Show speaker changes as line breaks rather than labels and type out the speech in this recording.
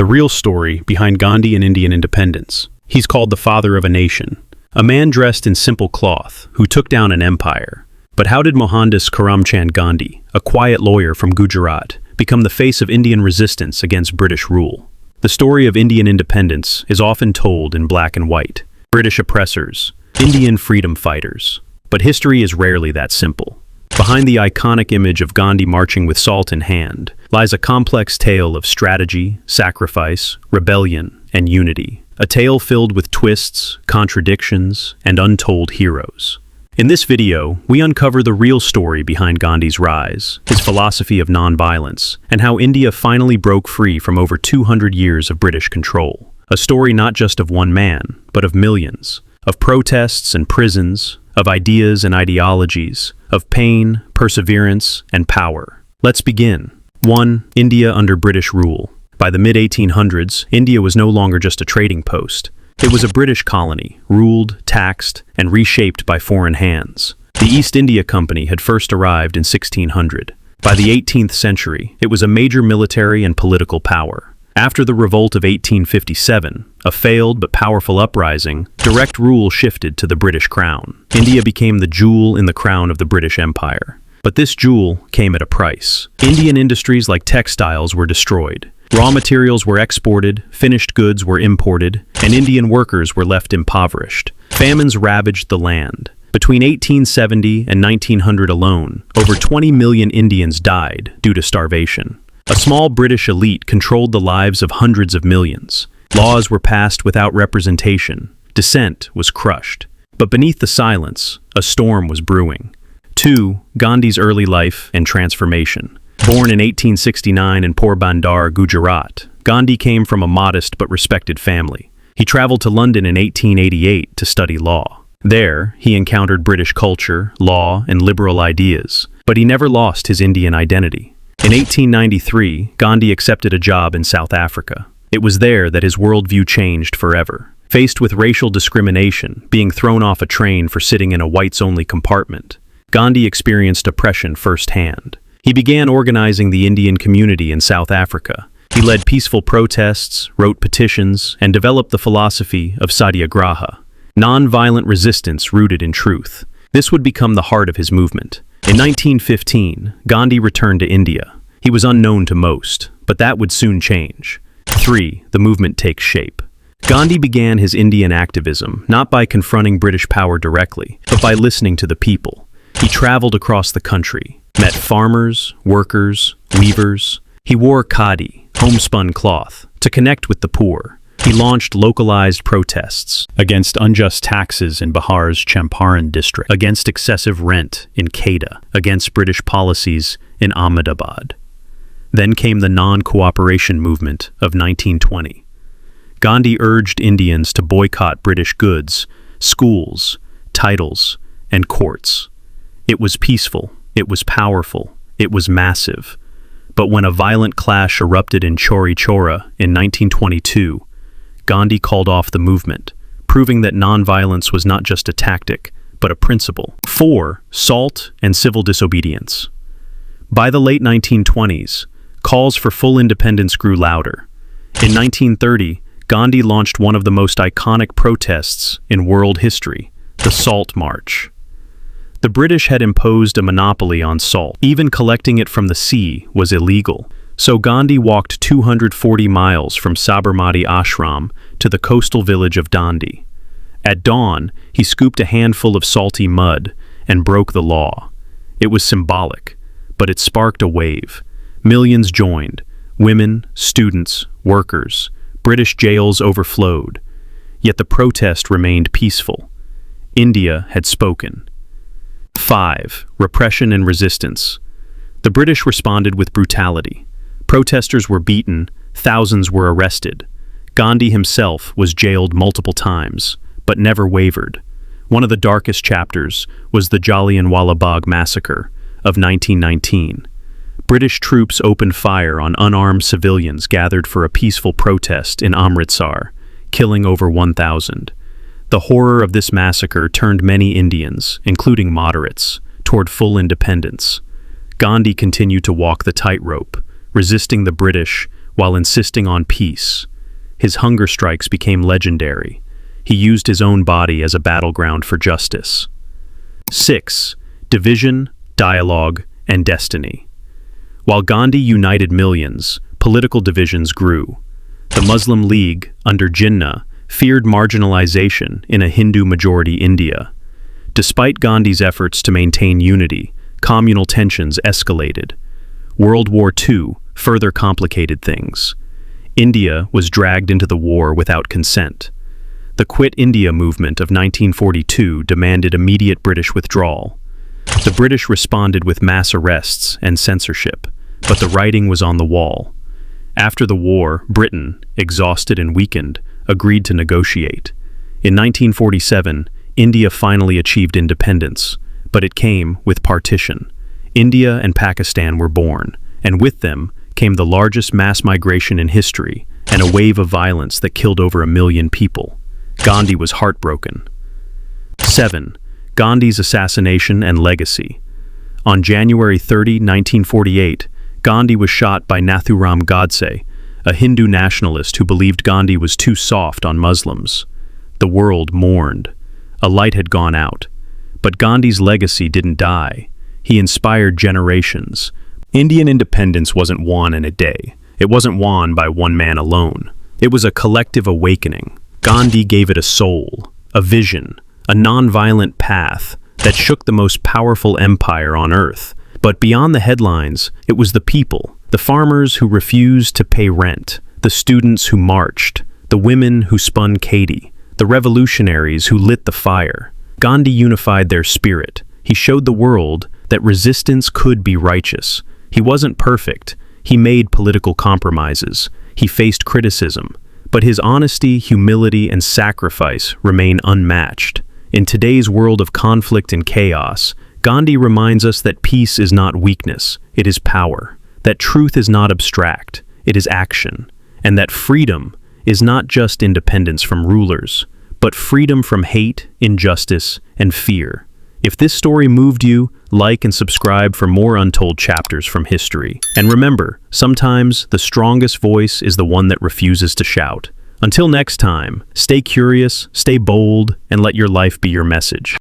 real story behind Gandhi and Indian independence. He's called the father of a nation, a man dressed in simple cloth who took down an empire. But how did Mohandas Karamchand Gandhi, a quiet lawyer from Gujarat, become the face of Indian resistance against British rule? The story of Indian independence is often told in black and white. British oppressors, Indian freedom fighters. But history is rarely that simple. Behind the iconic image of Gandhi marching with salt in hand lies a complex tale of strategy, sacrifice, rebellion, and unity. A tale filled with twists, contradictions, and untold heroes. In this video, we uncover the real story behind Gandhi's rise, his philosophy of nonviolence, and how India finally broke free from over 200 years of British control. A story not just of one man, but of millions, of protests and prisons, of ideas and ideologies, of pain, perseverance, and power. Let's begin. 1. India under British rule. By the mid-1800s, India was no longer just a trading post. It was a British colony, ruled, taxed, and reshaped by foreign hands. The East India Company had first arrived in 1600. By the 18th century, it was a major military and political power. After the revolt of 1857, a failed but powerful uprising, direct rule shifted to the British crown. India became the jewel in the crown of the British Empire. But this jewel came at a price. Indian industries like textiles were destroyed. Raw materials were exported, finished goods were imported, and Indian workers were left impoverished. Famines ravaged the land. Between 1870 and 1900 alone, over 20 million Indians died due to starvation. A small British elite controlled the lives of hundreds of millions. Laws were passed without representation. Dissent was crushed. But beneath the silence, a storm was brewing. 2. Gandhi's early life and transformation. Born in 1869 in Porbandar, Gujarat, Gandhi came from a modest but respected family. He traveled to London in 1888 to study law. There, he encountered British culture, law, and liberal ideas, but he never lost his Indian identity. In 1893, Gandhi accepted a job in South Africa. It was there that his worldview changed forever. Faced with racial discrimination, being thrown off a train for sitting in a whites-only compartment, Gandhi experienced oppression firsthand. He began organizing the Indian community in South Africa. He led peaceful protests, wrote petitions, and developed the philosophy of satyagraha, non-violent resistance rooted in truth. This would become the heart of his movement. In 1915, Gandhi returned to India. He was unknown to most, but that would soon change. 3. The movement takes shape. Gandhi began his Indian activism not by confronting British power directly, but by listening to the people. He traveled across the country, met farmers, workers, weavers. He wore khadi, homespun cloth, to connect with the poor. He launched localized protests against unjust taxes in Bihar's Champaran district, against excessive rent in Kedah, against British policies in Ahmedabad. Then came the non-cooperation movement of 1920. Gandhi urged Indians to boycott British goods, schools, titles, and courts. It was peaceful, it was powerful, it was massive. But when a violent clash erupted in Chauri Chaura in 1922, Gandhi called off the movement, proving that nonviolence was not just a tactic, but a principle. 4. Salt and civil disobedience. By the late 1920s, calls for full independence grew louder. In 1930, Gandhi launched one of the most iconic protests in world history, the Salt March. The British had imposed a monopoly on salt. Even collecting it from the sea was illegal. So Gandhi walked 240 miles from Sabarmati Ashram to the coastal village of Dandi. At dawn, he scooped a handful of salty mud and broke the law. It was symbolic, but it sparked a wave. Millions joined. Women, students, workers. British jails overflowed. Yet the protest remained peaceful. India had spoken. 5. Repression and resistance. The British responded with brutality. Protesters were beaten, thousands were arrested. Gandhi himself was jailed multiple times, but never wavered. One of the darkest chapters was the Jallianwala Bagh massacre of 1919. British troops opened fire on unarmed civilians gathered for a peaceful protest in Amritsar, killing over 1,000. The horror of this massacre turned many Indians, including moderates, toward full independence. Gandhi continued to walk the tightrope, resisting the British while insisting on peace. His hunger strikes became legendary. He used his own body as a battleground for justice. 6. Division, dialogue, and destiny. While Gandhi united millions, political divisions grew. The Muslim League, under Jinnah, feared marginalization in a Hindu-majority India. Despite Gandhi's efforts to maintain unity, communal tensions escalated. World War II further complicated things. India was dragged into the war without consent. The Quit India movement of 1942 demanded immediate British withdrawal. The British responded with mass arrests and censorship, but the writing was on the wall. After the war, Britain, exhausted and weakened, agreed to negotiate. In 1947, India finally achieved independence, but it came with partition. India and Pakistan were born, and with them came the largest mass migration in history and a wave of violence that killed over 1 million people. Gandhi was heartbroken. 7. Gandhi's assassination and legacy. On January 30, 1948, Gandhi was shot by Nathuram Godse, a Hindu nationalist who believed Gandhi was too soft on Muslims. The world mourned. A light had gone out. But Gandhi's legacy didn't die. He inspired generations. Indian independence wasn't won in a day. It wasn't won by one man alone. It was a collective awakening. Gandhi gave it a soul, a vision, a non-violent path that shook the most powerful empire on earth. But beyond the headlines, it was the people, the farmers who refused to pay rent, the students who marched, the women who spun Katie, the revolutionaries who lit the fire. Gandhi unified their spirit. He showed the world that resistance could be righteous. He wasn't perfect. He made political compromises. He faced criticism. But his honesty, humility, and sacrifice remain unmatched. In today's world of conflict and chaos, Gandhi reminds us that peace is not weakness, it is power. That truth is not abstract, it is action. And that freedom is not just independence from rulers, but freedom from hate, injustice, and fear. If this story moved you, like and subscribe for more untold chapters from history. And remember, sometimes the strongest voice is the one that refuses to shout. Until next time, stay curious, stay bold, and let your life be your message.